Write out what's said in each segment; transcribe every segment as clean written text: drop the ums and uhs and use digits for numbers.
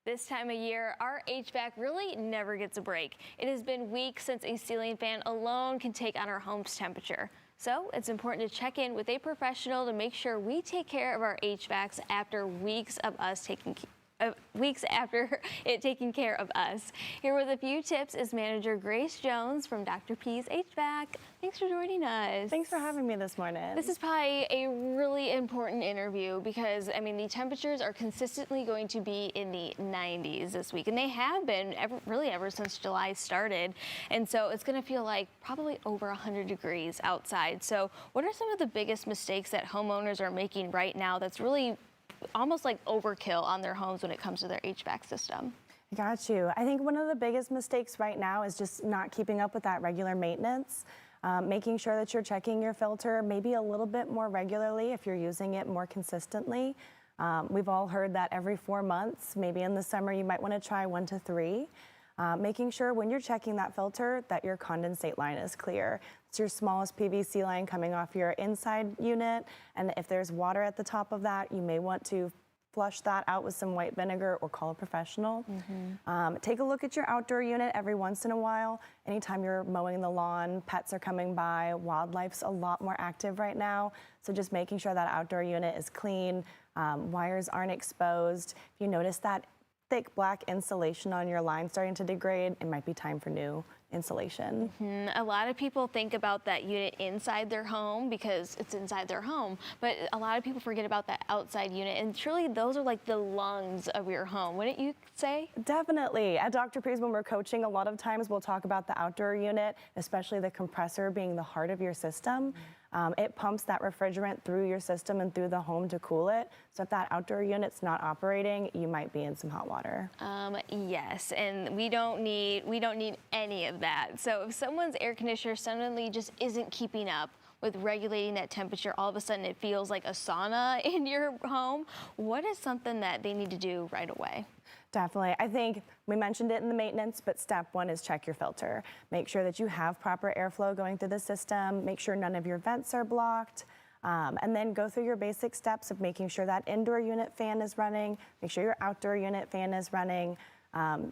This time of year, our HVAC really never gets a break. It has been weeks since a ceiling fan alone can take on our home's temperature. So it's important to check in with a professional to make sure we take care of our HVACs after weeks after it taking care of us. Here with a few tips is manager Grace Jones from Dr.P's HVAC. Thanks for joining us. Thanks for having me this morning. This is probably a really important interview because, the temperatures are consistently going to be in the 90s this week, and they have been ever since July started. And so it's going to feel like probably over 100 degrees outside. So what are some of the biggest mistakes that homeowners are making right now that's really almost like overkill on their homes when it comes to their HVAC system? I got you. I think one of the biggest mistakes right now is just not keeping up with that regular maintenance. Making sure that you're checking your filter maybe a little bit more regularly if you're using it more consistently. We've all heard that every 4 months, maybe in the summer you might want to try 1 to 3. Making sure when you're checking that filter that your condensate line is clear. It's your smallest PVC line coming off your inside unit, and if there's water at the top of that, you may want to flush that out with some white vinegar or call a professional. Take a look at your outdoor unit every once in a while. Anytime you're mowing the lawn, pets are coming by, wildlife's a lot more active right now, so just making sure that outdoor unit is clean, wires aren't exposed. If you notice that thick black insulation on your line starting to degrade, it might be time for new insulation. A lot of people think about that unit inside their home because it's inside their home, but a lot of people forget about that outside unit, and truly those are like the lungs of your home, wouldn't you say? Definitely. At Dr. P's, when we're coaching, a lot of times we'll talk about the outdoor unit, especially the compressor being the heart of your system. It pumps that refrigerant through your system and through the home to cool it. So if that outdoor unit's not operating, you might be in some hot water. Yes, and we don't need any of that. So if someone's air conditioner suddenly just isn't keeping up with regulating that temperature, all of a sudden it feels like a sauna in your home, what is something that they need to do right away? Definitely. I think we mentioned it in the maintenance, but step 1 is check your filter. Make sure that you have proper airflow going through the system. Make sure none of your vents are blocked. And then go through your basic steps of making sure that indoor unit fan is running. Make sure your outdoor unit fan is running.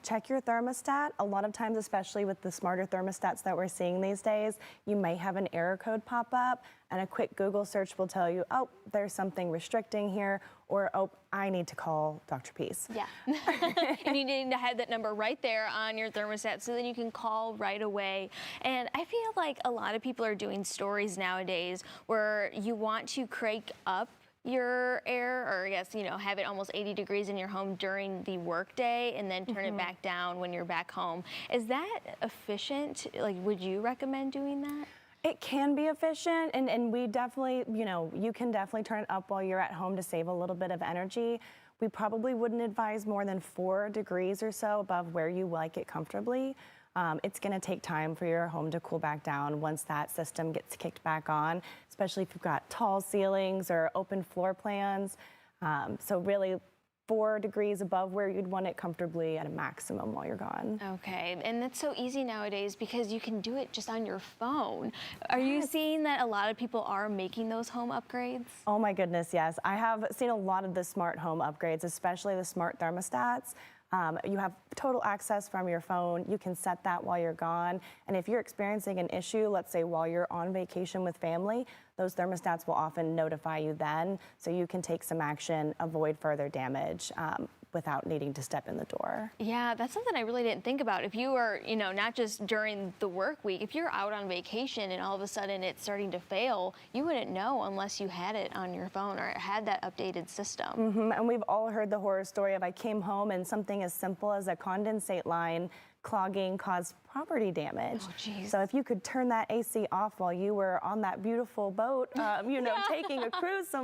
Check your thermostat. A lot of times, especially with the smarter thermostats that we're seeing these days, you might have an error code pop up, and a quick Google search will tell you, oh, there's something restricting here, or, oh, I need to call Dr. P's. Yeah. And you need to have that number right there on your thermostat so then you can call right away. And I feel like a lot of people are doing stories nowadays where you want to crank up your air, or I guess, have it almost 80 degrees in your home during the workday and then turn it back down when you're back home. Is that efficient? Like, would you recommend doing that? It can be efficient, and we definitely, you can definitely turn it up while you're at home to save a little bit of energy. We probably wouldn't advise more than 4 degrees or so above where you like it comfortably. It's going to take time for your home to cool back down once that system gets kicked back on, especially if you've got tall ceilings or open floor plans. So really 4 degrees above where you'd want it comfortably at a maximum while you're gone. Okay, and that's so easy nowadays because you can do it just on your phone. Are you seeing that a lot of people are making those home upgrades? Oh my goodness, yes. I have seen a lot of the smart home upgrades, especially the smart thermostats. You have total access from your phone. You can set that while you're gone. And if you're experiencing an issue, let's say while you're on vacation with family, those thermostats will often notify you then, so you can take some action, avoid further damage without needing to step in the door. Yeah, that's something I really didn't think about. If you were, not just during the work week, if you're out on vacation and all of a sudden it's starting to fail, you wouldn't know unless you had it on your phone or had that updated system. And we've all heard the horror story of I came home and something as simple as a condensate line clogging caused property damage. Oh, geez. So if you could turn that AC off while you were on that beautiful boat, taking a cruise somewhere.